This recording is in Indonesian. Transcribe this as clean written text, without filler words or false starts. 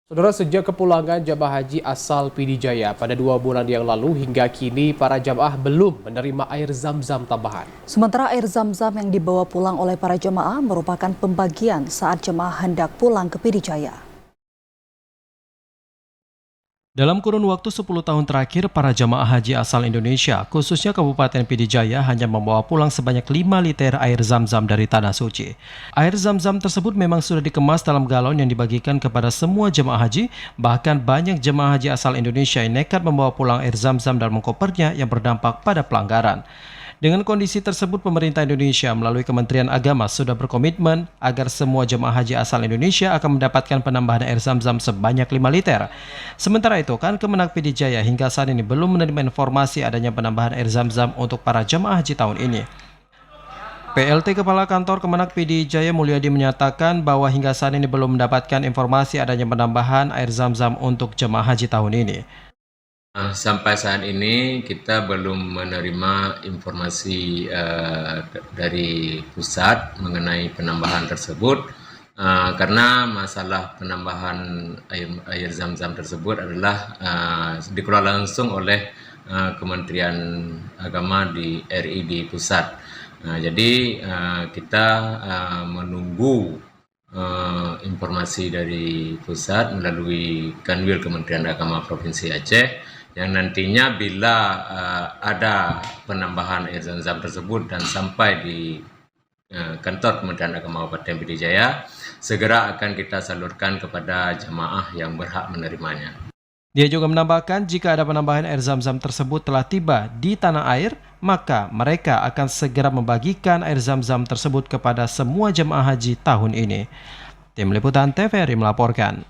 Saudara, sejak kepulangan jamaah haji asal PD Jaya pada 2 bulan yang lalu hingga kini para jamaah belum menerima air zam-zam tambahan. Sementara air zam-zam yang dibawa pulang oleh para jemaah merupakan pembagian saat jemaah hendak pulang ke PD Jaya. Dalam kurun waktu 10 tahun terakhir, para jamaah haji asal Indonesia, khususnya Kabupaten PD Jaya, hanya membawa pulang sebanyak 5 liter air zam-zam dari Tanah Suci. Air zam-zam tersebut memang sudah dikemas dalam galon yang dibagikan kepada semua jemaah haji, bahkan banyak jemaah haji asal Indonesia yang nekat membawa pulang air zam-zam dalam kopernya yang berdampak pada pelanggaran. Dengan kondisi tersebut, pemerintah Indonesia melalui Kementerian Agama sudah berkomitmen agar semua jemaah haji asal Indonesia akan mendapatkan penambahan air zam-zam sebanyak 5 liter. Sementara itu, Kemenag PD Jaya hingga saat ini belum menerima informasi adanya penambahan air zam-zam untuk para jemaah haji tahun ini. PLT Kepala Kantor Kemenag PD Jaya Mulyadi menyatakan bahwa hingga saat ini belum mendapatkan informasi adanya penambahan air zam-zam untuk jemaah haji tahun ini. Sampai saat ini kita belum menerima informasi dari pusat mengenai penambahan tersebut karena masalah penambahan air zam-zam tersebut adalah dikelola langsung oleh Kementerian Agama di RI di pusat. Jadi kita menunggu informasi dari pusat melalui Kanwil Kementerian Agama Provinsi Aceh, yang nantinya bila ada penambahan air zam-zam tersebut dan sampai di kantor Kementerian Agama Kabupaten PD Jaya, segera akan kita salurkan kepada jemaah yang berhak menerimanya. Dia juga menambahkan jika ada penambahan air zam-zam tersebut telah tiba di tanah air, maka mereka akan segera membagikan air zam-zam tersebut kepada semua jemaah haji tahun ini. Tim Liputan TVRI melaporkan.